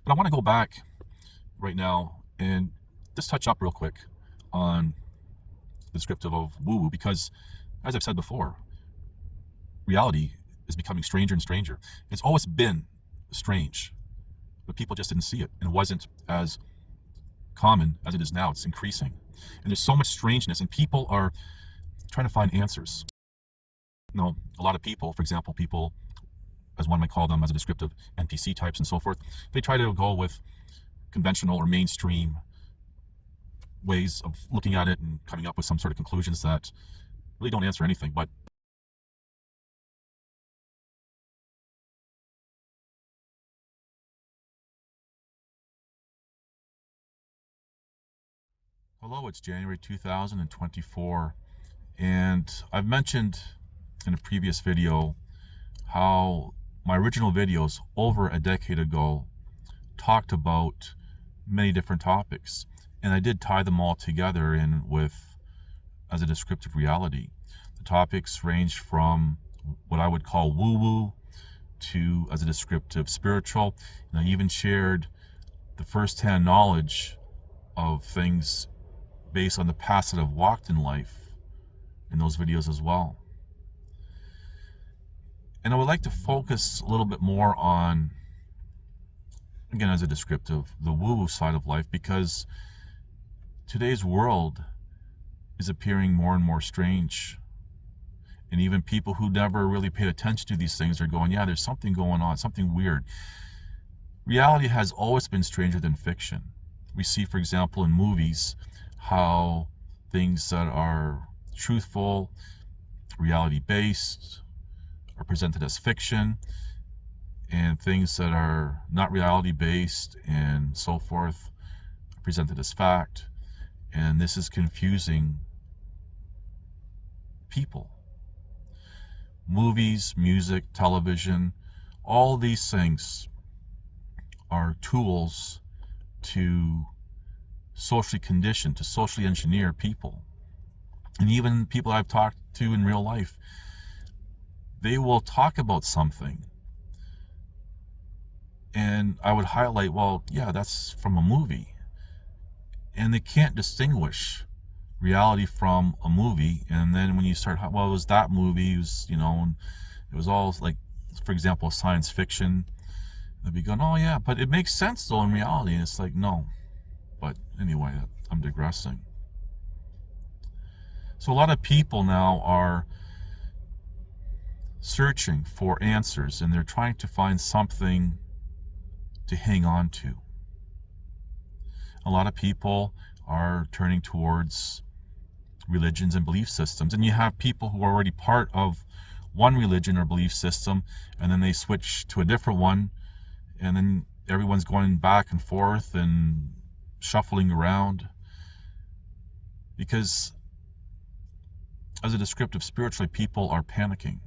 But I want to go back right now and just touch up real quick on the descriptive of woo-woo, because, as I've said before, reality is becoming stranger and stranger. It's always been strange, but people just didn't see it, and it wasn't as common as it is now. It's increasing, and there's so much strangeness, and people are trying to find answers. A lot of people, for example, people, as one might call them, as a descriptive NPC types and so forth, they try to go with conventional or mainstream ways of looking at it and coming up with some sort of conclusions that really don't answer anything. But hello, it's January 2024, and I've mentioned in a previous video how my original videos over a decade ago talked about many different topics, and I did tie them all together in with as a descriptive reality. The topics range from what I would call woo-woo to as a descriptive spiritual, and I even shared the first-hand knowledge of things based on the paths that I've walked in life in those videos as well. And I would like to focus a little bit more on, again, as a descriptive, the woo-woo side of life, because today's world is appearing more and more strange. And even people who never really paid attention to these things are going, yeah, there's something going on, something weird. Reality has always been stranger than fiction. We see, for example, in movies, how things that are truthful, reality-based, are presented as fiction, and things that are not reality-based and so forth are presented as fact. And this is confusing people. Movies, music, television, all these things are tools to socially condition, to socially engineer people. And even people I've talked to in real life, they will talk about something, and I would highlight, well, yeah, that's from a movie. And they can't distinguish reality from a movie. And then when you start, well, it was that movie, it was, it was all like, for example, science fiction. They'd be going, oh yeah, but it makes sense though in reality. And it's like, no. But anyway, I'm digressing. So a lot of people now are searching for answers, and they're trying to find something to hang on to. A lot of people are turning towards religions and belief systems, and you have people who are already part of one religion or belief system, and then they switch to a different one, and then everyone's going back and forth and shuffling around, because as a descriptive spiritually, people are panicking.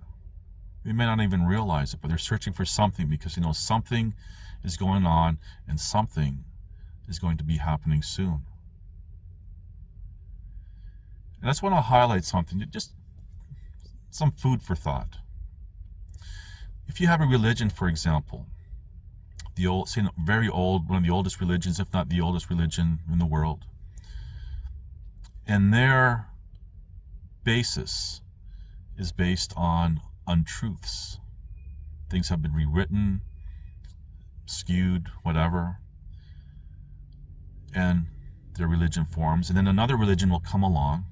They may not even realize it, but they're searching for something, because something is going on and something is going to be happening soon. And I just want to highlight something, just some food for thought. If you have a religion, for example, very old, one of the oldest religions, if not the oldest religion in the world, and their basis is based on untruths. Things have been rewritten, skewed, whatever, and their religion forms, and then another religion will come along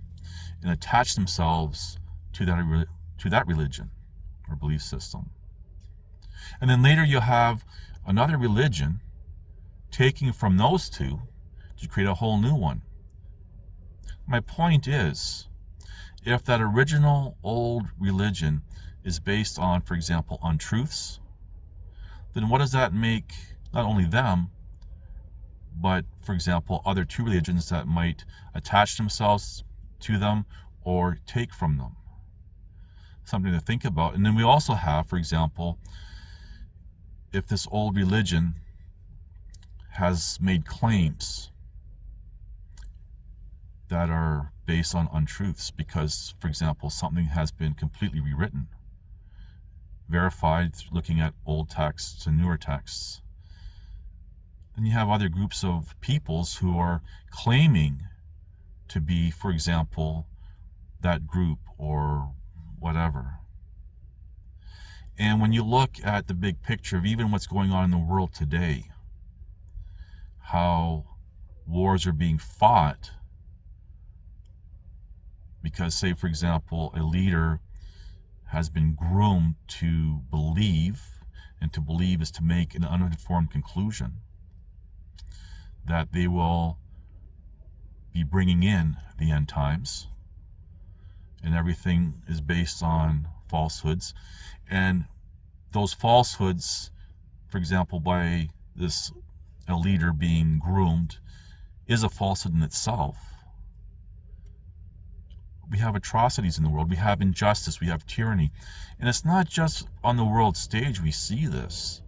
and attach themselves to that religion or belief system. And then later you'll have another religion taking from those two to create a whole new one. My point is, if that original old religion is based on, for example, untruths, then what does that make not only them, but, for example, other two religions that might attach themselves to them or take from them? Something to think about. And then we also have, for example, if this old religion has made claims that are based on untruths because, for example, something has been completely rewritten, verified looking at old texts and newer texts, then you have other groups of peoples who are claiming to be, for example, that group or whatever. And when you look at the big picture of even what's going on in the world today, how wars are being fought because, say, for example, a leader has been groomed to believe, and to believe is to make an uninformed conclusion, that they will be bringing in the end times, and everything is based on falsehoods. And those falsehoods, for example, by a leader being groomed, is a falsehood in itself. We have atrocities in the world. We have injustice. We have tyranny. And it's not just on the world stage we see this.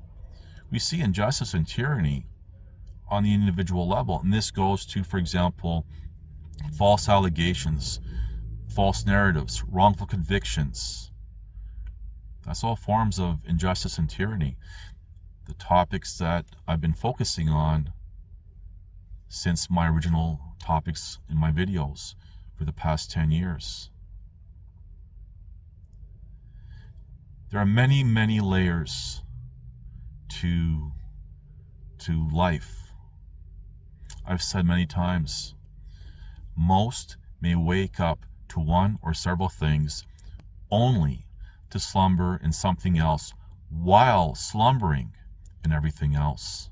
We see injustice and tyranny on the individual level. And this goes to, for example, false allegations, false narratives, wrongful convictions. That's all forms of injustice and tyranny. The topics that I've been focusing on since my original topics in my videos for the past 10 years. There are many, many layers to life. I've said many times, most may wake up to one or several things only to slumber in something else while slumbering in everything else.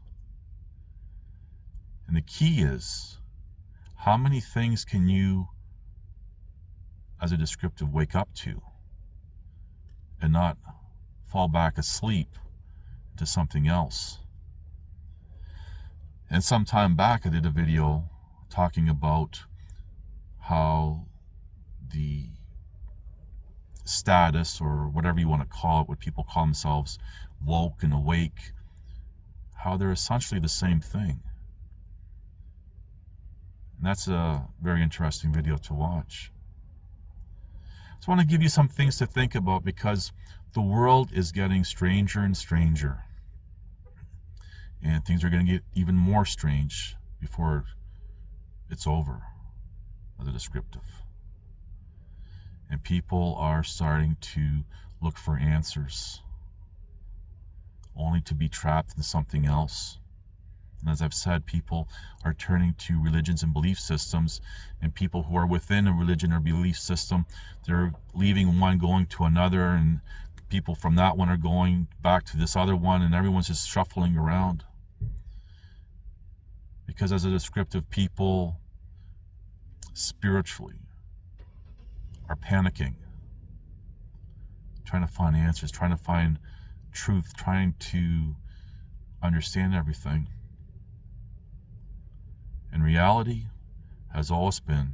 And the key is, how many things can you, as a descriptive, wake up to and not fall back asleep to something else? And some time back I did a video talking about how the status, or whatever you want to call it, what people call themselves, woke and awake, how they're essentially the same thing. And that's a very interesting video to watch. So I want to give you some things to think about, because the world is getting stranger and stranger. And things are going to get even more strange before it's over, as a descriptive. And people are starting to look for answers, only to be trapped in something else. And as I've said, people are turning to religions and belief systems, and people who are within a religion or belief system, they're leaving one, going to another, and people from that one are going back to this other one, and everyone's just shuffling around. Because as a descriptive, people spiritually are panicking, trying to find answers, trying to find truth, trying to understand everything. And reality has always been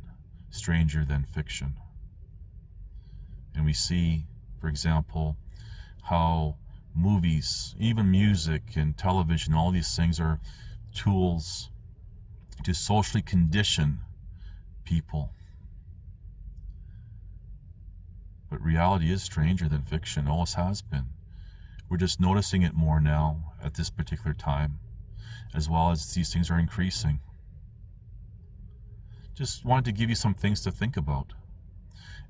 stranger than fiction. And we see, for example, how movies, even music and television, all these things are tools to socially condition people. But reality is stranger than fiction, always has been. We're just noticing it more now at this particular time, as well as these things are increasing. Just wanted to give you some things to think about.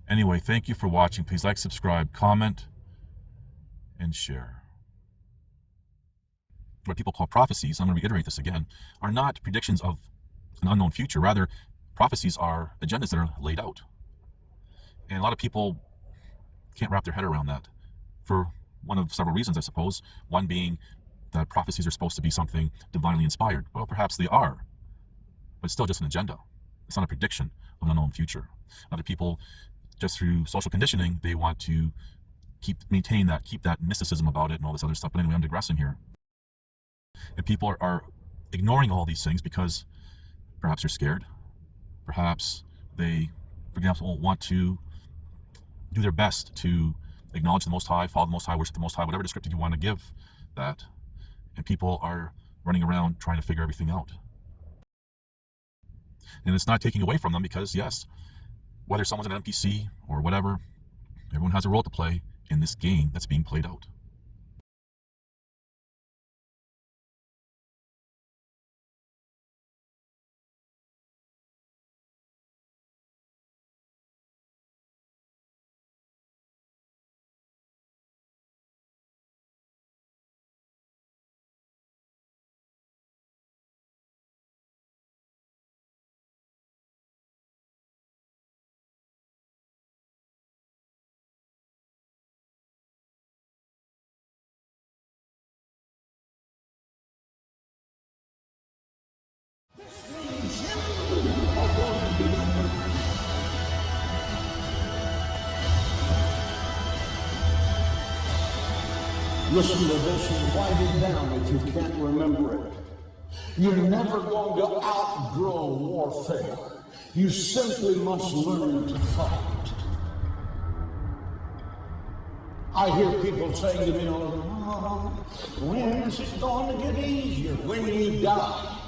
Anyway, thank you for watching. Please like, subscribe, comment, and share. What people call prophecies, I'm going to reiterate this again, are not predictions of an unknown future. Rather, prophecies are agendas that are laid out. And a lot of people can't wrap their head around that, for one of several reasons, I suppose. One being that prophecies are supposed to be something divinely inspired. Well, perhaps they are, but it's still just an agenda. It's not a prediction of an unknown future. Other people, just through social conditioning, they want to keep that mysticism about it and all this other stuff. But anyway, I'm digressing here. And people are ignoring all these things because perhaps they're scared. Perhaps they, for example, want to do their best to acknowledge the Most High, follow the Most High, worship the Most High, whatever descriptive you want to give that. And people are running around trying to figure everything out. And it's not taking away from them, because yes, whether someone's an NPC or whatever, everyone has a role to play in this game that's being played out. Listen to this and write it down if you can't remember it. You're never going to outgrow warfare. You simply must learn to fight. I hear people saying to me, oh, when is it going to get easier? When you die.